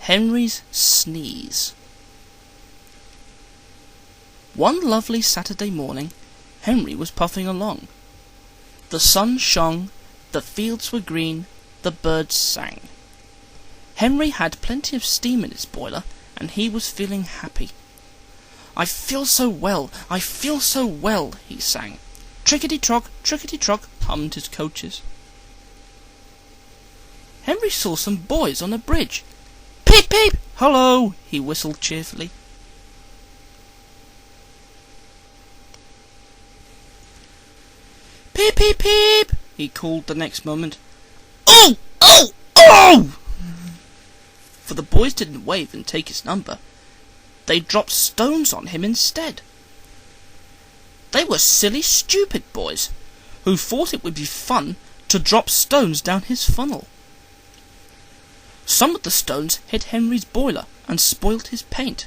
Henry's Sneeze. One lovely Saturday morning, Henry was puffing along. The sun shone, the fields were green, the birds sang. Henry had plenty of steam in his boiler, and he was feeling happy. "I feel so well, I feel so well," he sang. "Trickety-trock, trickety-trock," hummed his coaches. Henry saw some boys on a bridge. "Peep, peep, hullo," he whistled cheerfully. "Peep, peep, peep," he called the next moment. "Oh, oh, oh!" For the boys didn't wave and take his number. They dropped stones on him instead. They were silly, stupid boys, who thought it would be fun to drop stones down his funnel. Some of the stones hit Henry's boiler and spoilt his paint.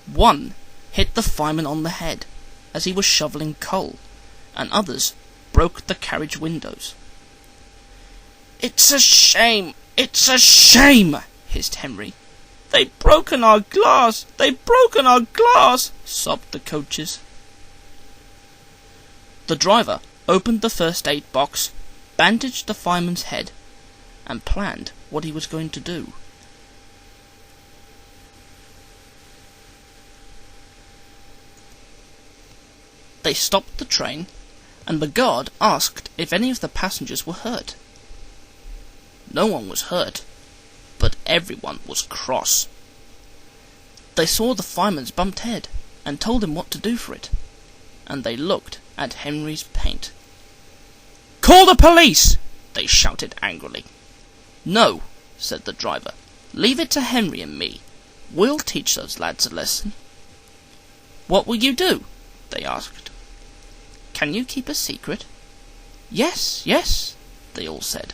One hit the fireman on the head as he was shoveling coal, and others broke the carriage windows. "It's a shame! It's a shame!" hissed Henry. "They've broken our glass! They've broken our glass!" sobbed the coaches. The driver opened the first aid box, bandaged the fireman's head, and planned what he was going to do. They stopped the train, and the guard asked if any of the passengers were hurt. No one was hurt, but everyone was cross. They saw the fireman's bumped head and told him what to do for it, and they looked at Henry's paint. "Call the police!" they shouted angrily. "No," said the driver. "Leave it to Henry and me. We'll teach those lads a lesson." "What will you do?" they asked. "Can you keep a secret?" "Yes, yes," they all said.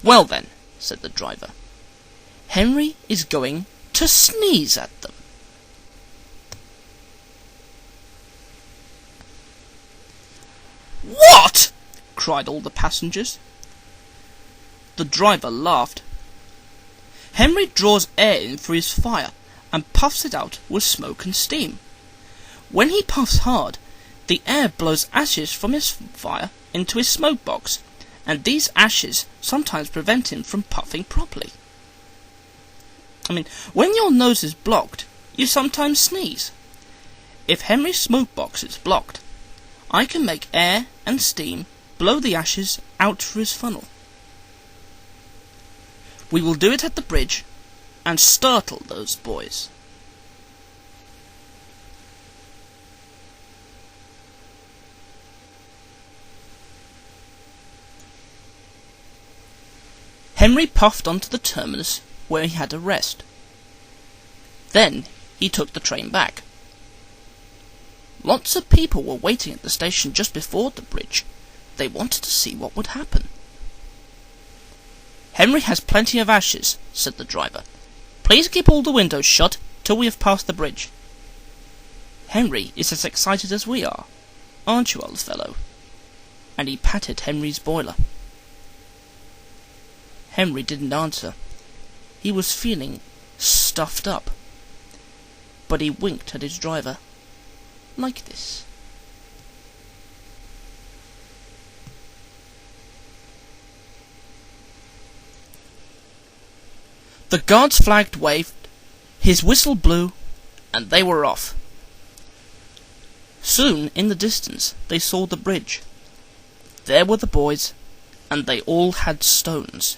"Well then," said the driver, "Henry is going to sneeze at them." "What?" cried all the passengers. The driver laughed. "Henry draws air in through his fire and puffs it out with smoke and steam. When he puffs hard, the air blows ashes from his fire into his smoke box, and these ashes sometimes prevent him from puffing properly. When your nose is blocked, you sometimes sneeze. If Henry's smoke box is blocked, I can make air and steam blow the ashes out through his funnel. We will do it at the bridge and startle those boys." Henry puffed onto the terminus where he had a rest. Then he took the train back. Lots of people were waiting at the station just before the bridge. They wanted to see what would happen. "Henry has plenty of ashes," said the driver. "Please keep all the windows shut till we have passed the bridge. Henry is as excited as we are, aren't you, old fellow?" And he patted Henry's boiler. Henry didn't answer. He was feeling stuffed up. But he winked at his driver, like this. The guard's flag waved, his whistle blew, and they were off. Soon, in the distance, they saw the bridge. There were the boys, and they all had stones.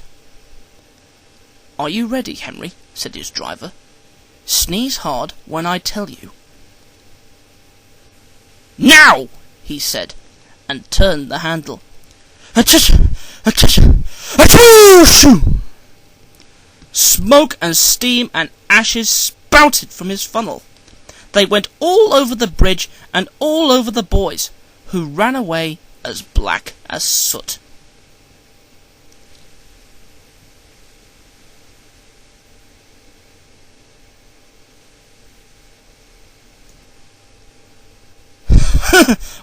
"Are you ready, Henry?" said his driver. "Sneeze hard when I tell you." "Now!" he said, and turned the handle. "Achoo! Achoo! Achoo!" Smoke and steam and ashes spouted from his funnel. They went all over the bridge and all over the boys, who ran away as black as soot.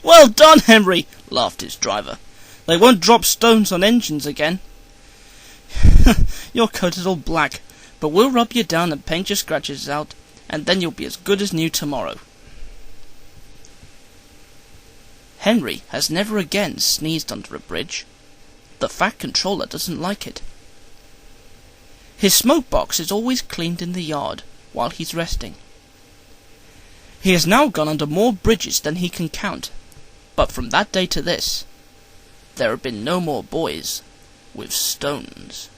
"Well done, Henry," laughed his driver. "They won't drop stones on engines again." "Your coat is all black. But we'll rub you down and paint your scratches out, and then you'll be as good as new tomorrow. Henry has never again sneezed under a bridge. The Fat Controller doesn't like it. His smoke box is always cleaned in the yard while he's resting. He has now gone under more bridges than he can count, but from that day to this, there have been no more boys with stones.